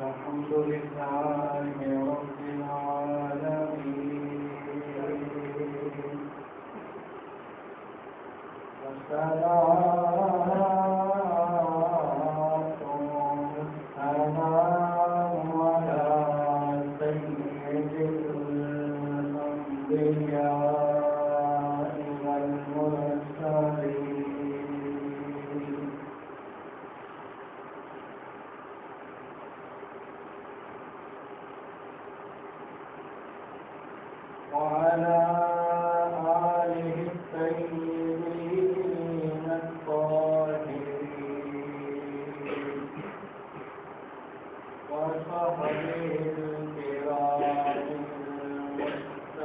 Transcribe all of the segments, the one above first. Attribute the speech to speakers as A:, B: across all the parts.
A: الحمد لله رب العالمين والصلاة والسلام على سيد الأنبياء والمرسلين وعلى آله الطيبين الطاهرين وصحبه الكرام المستهدين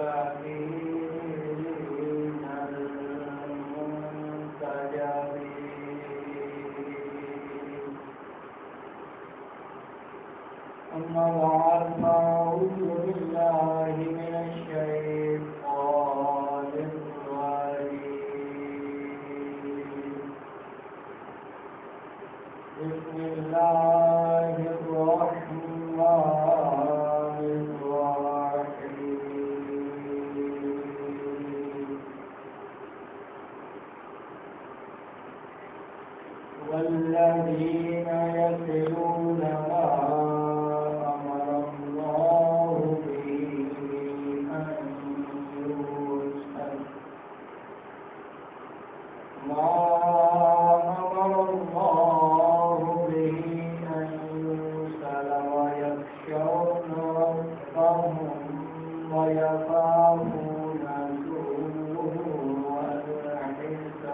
A: المنتجبين أما بعد فأعوذ بالله من الشيطان الرجيم بسم الله الرحمن الرحيم والذين يتلون ما أمر الله به أن يوصل ما أمر الله به أن يوصل ويخشون ربهم ويخافون سوء الحساب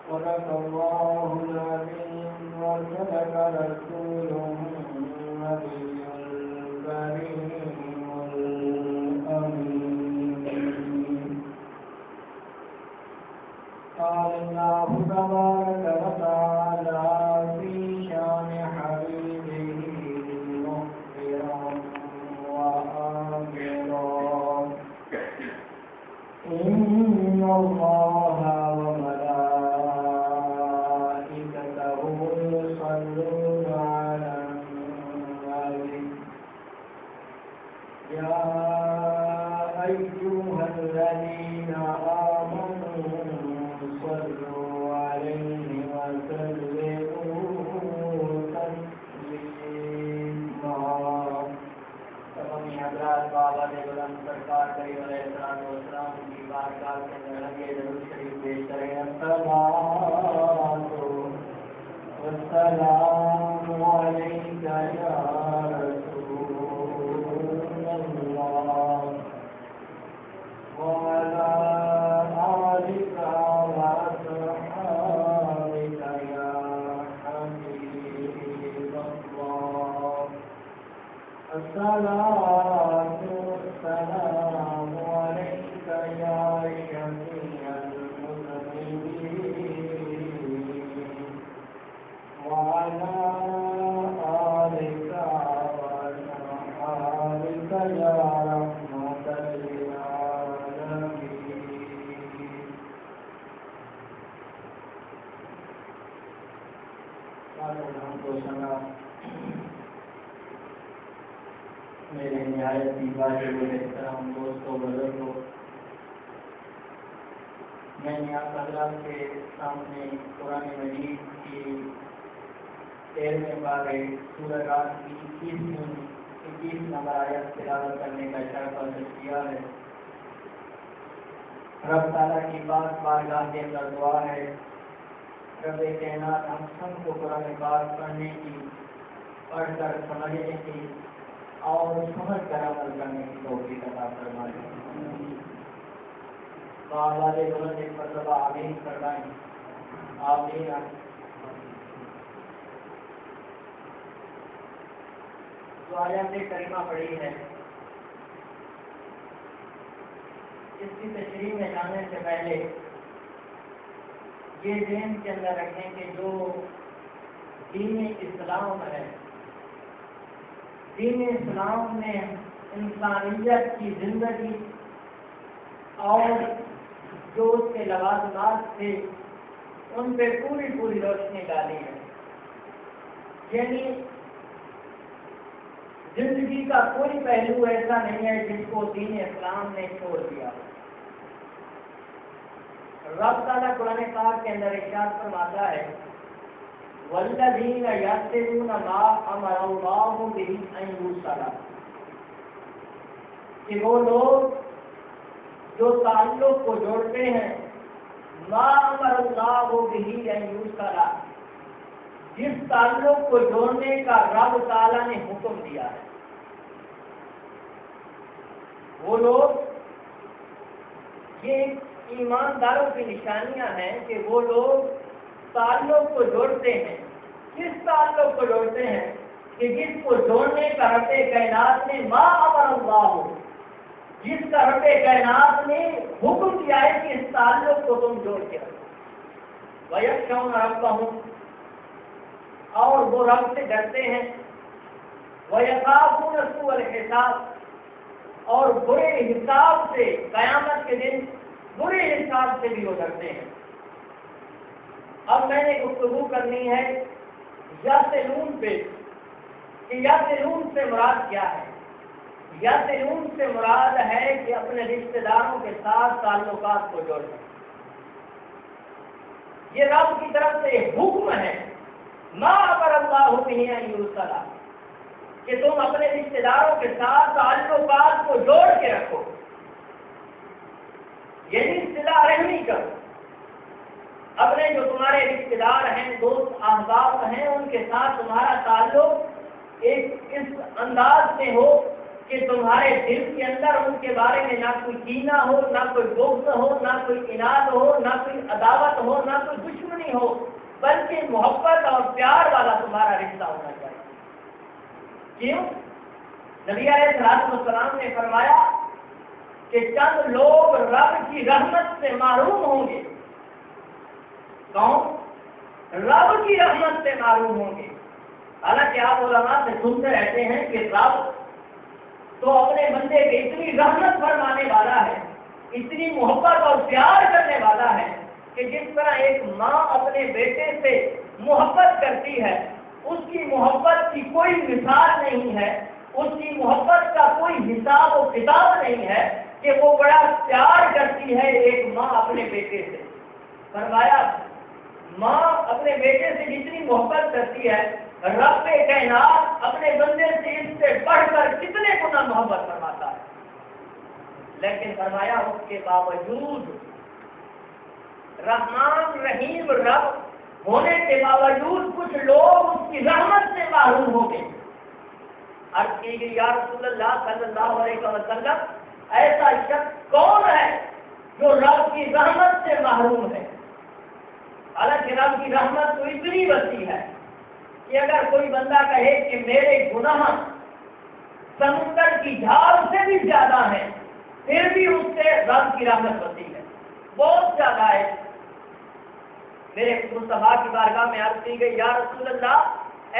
A: صدق الله العظيم وصدق رسوله النبي الكريم الأمين قال الله تبارك وتعالى في شان حبيبه مخبرا وآمرا إن الله وملائكته يصلون على النبي يا أيها الذين آمنوا صلوا عليه وسلموا تسليما تمام حضرات بابا نے بلند سرکار کریم علیہ الصلوۃ والسلام کی بارگاہ کے اندر لگے درود شریف پیش کریں الصلاۃ والسلام علیک یا رسول اللہ وعلى آلك وأصحابك يا حبيب الله الصلاة والسلام عليك يا شفيع المذنبين وعلى آلك وأصحابك يا رحمة للعالمين میرے نہایت ہی واجب احترام دوستوں بزرگوں، میں نے آپ حضرات کے سامنے قرآن مجید کی 13ویں پارے سورہ رات کی 21 نمبر آیت تلاوت کرنے کا اشارہ حاصل کیا ہے۔ رب تعالیٰ کی پاک بارگاہ کے اندر دعا ہے، رب کائنات ہم سب کو قرآن پاک پڑھنے کی، پڑھ کر سمجھنے کی اور سمجھ کر عمل کرنے کی توفیق عطا فرمائے۔ آواز بلند ایک مرتبہ آمین فرمائیں۔ آمین۔ جو آیات کریمہ پڑھی ہے، اس کی تشریح میں جانے سے پہلے یہ ذہن کے اندر رکھیں کہ جو دین اسلام ہے، دین اسلام میں انسانیت کی زندگی اور جو اس کے لوازمات تھے ان پہ پوری پوری روشنی ڈالی ہے. یعنی زندگی کا کوئی پہلو ایسا نہیں ہے جس کو دین اسلام نے چھوڑ دیا. رب تعالیٰ قرآن پاک کے اندر ارشاد فرماتا ہے والذین یصلون ما امر اللہ بہ ان یوصل، کہ وہ لوگ جو تعلق کو جوڑتے ہیں ما امر اللہ بہ ان یوصل، جس تعلق کو جوڑنے کا رب تعالیٰ نے حکم دیا ہے. وہ لوگ، یہ ایمانداروں کی نشانیاں ہیں کہ وہ لوگ تعلق کو جوڑتے ہیں. کس تعلق کو جوڑتے ہیں؟ کہ جس کو جوڑنے کا رب کائنات نے ما امر اللہ، جس کا رب کائنات نے حکم دیا ہے کہ اس تعلق کو تم جوڑ کے رکھو. وَيَخْشَوْنَ رَبَّهُمْ، اور وہ رب سے ڈرتے ہیں. وَيَخَافُونَ سُوءَ الْحِسَابِ، اور برے حساب سے، قیامت کے دن برے حساب سے بھی وہ ڈرتے ہیں. اب میں نے گفتگو کرنی ہے یصلون پہ، کہ یصلون سے مراد کیا ہے. یصلون سے مراد ہے کہ اپنے رشتہ داروں کے ساتھ تعلقات کو جوڑنا. یہ رب کی طرف سے حکم ہے ما امر اللہ بہ ان یوصل، کہ تم اپنے رشتہ داروں کے ساتھ تعلقات کو جوڑ کے رکھو، یعنی صلہ رحمی کرو. اپنے جو تمہارے رشتہ دار ہیں، دوست احباب ہیں، ان کے ساتھ تمہارا تعلق ایک اس انداز میں ہو کہ تمہارے دل کے اندر ان کے بارے میں نہ کوئی کینہ ہو، نہ کوئی بغض ہو، نہ کوئی اناد ہو، نہ کوئی عداوت ہو، نہ کوئی دشمنی ہو، بلکہ محبت اور پیار والا تمہارا رشتہ ہونا چاہیے. کیوں؟ نبی علیہ السلام نے فرمایا کہ چند لوگ رب کی رحمت سے محروم ہوں گے. کون؟ رب کی رحمت سے معلوم ہوں گے. حالانکہ آپ علماء سے سنتے رہتے ہیں کہ رب تو اپنے بندے کے اتنی رحمت فرمانے والا ہے، اتنی محبت اور پیار کرنے والا ہے کہ جس طرح ایک ماں اپنے بیٹے سے محبت کرتی ہے، اس کی محبت کی کوئی مثال نہیں ہے، اس کی محبت کا کوئی حساب و کتاب نہیں ہے کہ وہ بڑا پیار کرتی ہے ایک ماں اپنے بیٹے سے. فرمایا ماں اپنے بیٹے سے جتنی محبت کرتی ہے، رب کائنات اپنے بندے سے اس سے بڑھ کر کتنے گنا محبت فرماتا ہے. لیکن فرمایا اس کے باوجود، رحمان رحیم رب ہونے کے باوجود کچھ لوگ اس کی رحمت سے محروم ہو گئے. عرض کی گئی یا رسول اللہ صلی اللہ علیہ وسلم، ایسا شخص کون ہے جو رب کی رحمت سے محروم ہے؟ حالانکہ رب کی رحمت تو اتنی وسیع ہے کہ اگر کوئی بندہ کہے کہ میرے گناہ سمندر کی جھاگ سے بھی زیادہ ہیں، پھر بھی اس سے رب کی رحمت وسیع ہے، بہت زیادہ ہے. میرے مصطفیٰ کی بارگاہ میں عرض کی گئی یا رسول اللہ،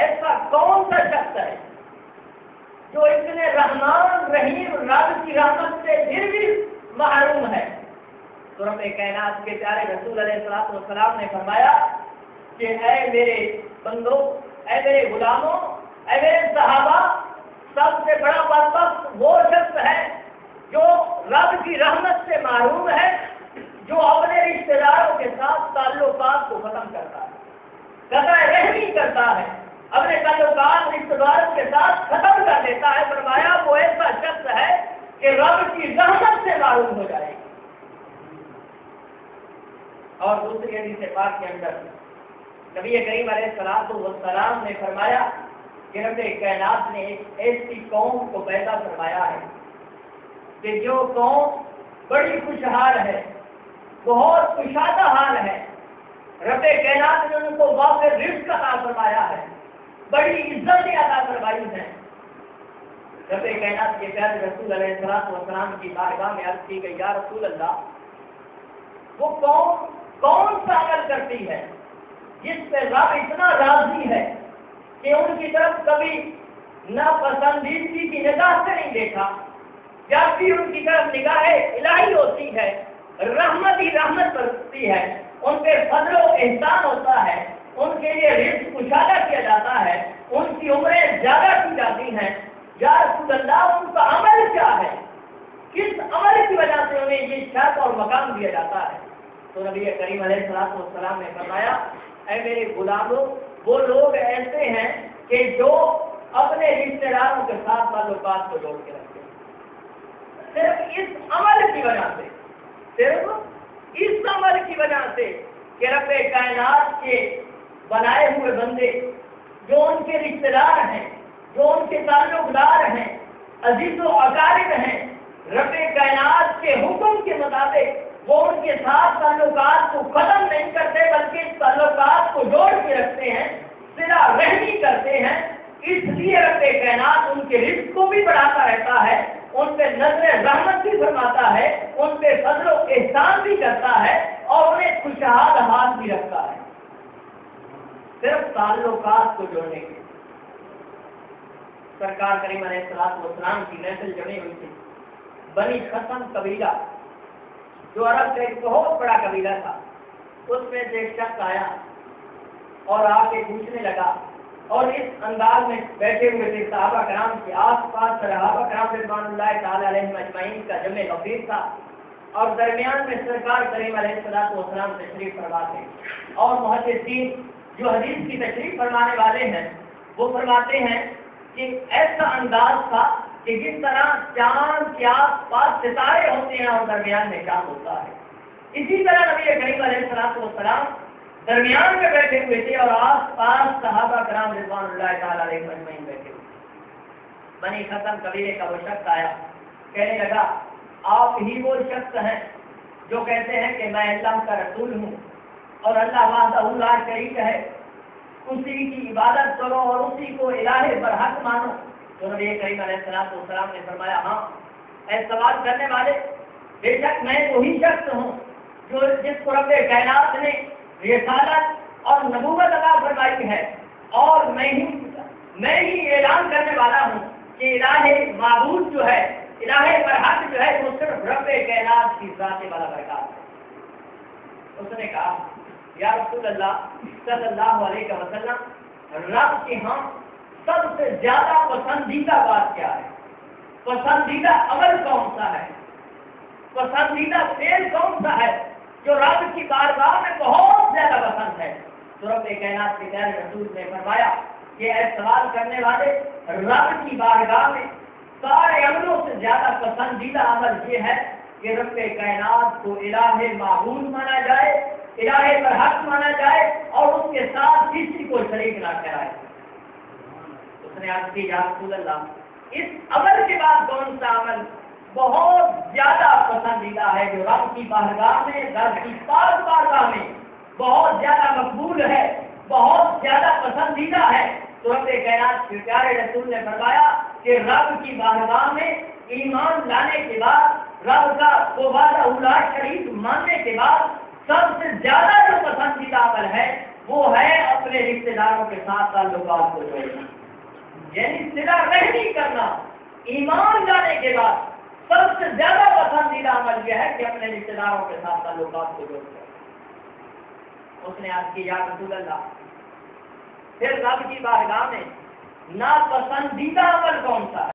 A: ایسا کون سا شخص ہے جو اتنے رحمان رحیم رب کی رحمت سے پھر بھی محروم ہے؟ تو رب کائنات کے پیارے رسول علیہ السلام نے فرمایا کہ اے میرے بندوں، اے میرے غلاموں، اے میرے صحابہ، سب سے بڑا بدبخت وہ شخص ہے جو رب کی رحمت سے محروم ہے، جو اپنے رشتہ داروں کے ساتھ تعلقات کو ختم کرتا ہے، قطع رحمی کرتا ہے، اپنے تعلقات رشتہ داروں کے ساتھ ختم کر دیتا ہے. فرمایا وہ ایسا شخص ہے کہ رب کی رحمت سے محروم ہو جائے گا. اور دوسری حدیث پاک کے اندر نبی کریم علیہ السلام نے فرمایا کہ رب کائنات نے ایک ایسی قوم کو پیدا فرمایا ہے کہ جو قوم بڑی خوشحال ہے، بہت کشادہ حال ہے. رب کائنات نے ان کو وافر رزق عطا فرمایا ہے، بڑی عزتیں عطا فرمائی ہیں. رب کائنات کے پیارے رسول علیہ السلام کی بارگاہ میں عرض کی گئی یا رسول اللہ، وہ قوم کون سا عمل کرتی ہے جس پہ رب اتنا راضی ہے کہ ان کی طرف کبھی ناپسندیدگی کی نگاہ سے نہیں دیکھا، جب بھی ان کی طرف نگاہ الہی ہوتی ہے، رحمت ہی رحمت برستی ہے، ان پہ فضل و احسان ہوتا ہے، ان کے لیے رزق کشادہ کیا جاتا ہے، ان کی عمریں زیادہ کی جاتی ہیں، یا رسول اللہ ان کا عمل کیا ہے، کس عمل کی وجہ سے انہیں یہ شرف اور مقام دیا جاتا ہے؟ تو نبی کریم علیہ الصلوۃ والسلام نے فرمایا، اے میرے غلاموں، وہ لوگ ایسے ہیں کہ جو اپنے رشتے داروں کے ساتھ تعلقات کو جوڑ کے رکھتے ہیں، صرف اس عمل کی وجہ سے، صرف اس عمل کی وجہ سے کہ رب کائنات کے بنائے ہوئے بندے جو ان کے رشتے دار ہیں، جو ان کے تعلق دار ہیں، عزیز و اقارب ہیں، رب کائنات کے حکم کے مطابق وہ ان کے ساتھ تعلقات کو ختم نہیں کرتے بلکہ اس تعلقات کو جوڑ کے رکھتے ہیں، صلہ رحمی کرتے ہیں۔ اس لیے رب کائنات ان کے رزق کو بھی بڑھاتا رہتا ہے، ان پہ نظر رحمت بھی فرماتا ہے، ان پہ فضل و احسان بھی کرتا ہے اور انہیں خوشحال حال بھی رکھتا ہے، صرف تعلقات کو جوڑنے کے۔ سرکار کریم علیہ الصلوۃ والسلام کی محفل جمی ہوئی تھی، بنی خصم قبیلہ جو عرب کا ایک بہت بڑا قبیلہ تھا، اس میں سے ایک شخص آیا اور آ کے پوچھنے لگا، اور اس انداز میں بیٹھے ہوئے تھے صحابہ کرام کے آس پاس، صحابہ کرام رضوان اللہ تعالی علیہم اجمعین کا جمع غفیر تھا، اور درمیان میں سرکار کریم علیہ الصلوۃ والسلام تشریف فرما تھے، اور محدثین جو حدیث کی تشریف فرمانے والے ہیں وہ فرماتے ہیں کہ ایسا انداز تھا کہ جس طرح چاند کے آس پاس ستارے ہوتے ہیں اور درمیان میں چاند ہوتا ہے، اسی طرح نبی کریم علیہ الصلوۃ والسلام درمیان میں بیٹھے ہوئے تھے اور آس پاس صحابہ کرام رضوان اللہ تعالی علیہم اجمعین بیٹھے ہوئے۔ بنی خصم قبیلے کا وہ شخص آیا، کہنے لگا، آپ ہی وہ شخص ہیں جو کہتے ہیں کہ میں اللہ کا رسول ہوں اور اللہ وحدہ لا شریک ہے، اسی کی عبادت کرو اور اسی کو الہ برحق مانو؟ تو نبی کریم علیہ الصلوۃ والسلام نے فرمایا، ہاں اے سوال کرنے والے، بے شک میں وہی شخص ہوں جو جس کو رب کائنات نے رسالت اور نبوت عطا فرمائی ہے، اور میں ہی اعلان کرنے والا ہوں کہ الہ معبود جو ہے، الہ برحق جو ہے، وہ صرف رب کائنات کی ذات والا برکات ہے۔ اس نے کہا، یا رسول اللہ صلی اللہ علیہ وسلم، رب کے ہاں سب سے زیادہ پسندیدہ بات کیا ہے؟ پسندیدہ عمل کون سا ہے؟ پسندیدہ فعل کون سا ہے جو رب کی بارگاہ میں بہت زیادہ پسند ہے؟ تو رب کائنات کے پیارے رسول نے فرمایا کہ اے سوال کرنے والے، رب کی بارگاہ میں سارے عملوں سے زیادہ پسندیدہ عمل یہ ہے کہ رب کائنات کو الہ معبود مانا جائے، الہ برحق مانا جائے اور اس کے ساتھ کسی کو شریک نہ کرائے۔ اس نے عرض کی، یا رسول اللہ، اس عمل کے بعد کون سا عمل بہت زیادہ پسندیدہ ہے جو رب کی بارگاہ میں، رب کی پاک بارگاہ میں بہت زیادہ مقبول ہے، بہت زیادہ پسندیدہ ہے؟ تو رب کائنات کے پیارے رسول نے فرمایا کہ رب کی بارگاہ میں ایمان لانے کے بعد، رب کا وحدہ لا شریک ماننے کے بعد سب سے زیادہ جو پسندیدہ عمل ہے وہ ہے اپنے رشتے داروں کے ساتھ تعلقات کو جوڑنا، یعنی صلہ رحمی کرنا۔ ایمان لانے کے بعد سب سے زیادہ پسندیدہ عمل یہ ہے کہ اپنے رشتے داروں کے ساتھ تعلقات کو جوڑنا۔ اس نے عرض کی، یا رسول اللہ، پھر رب کی بارگاہ میں ناپسندیدہ عمل کون سا ہے؟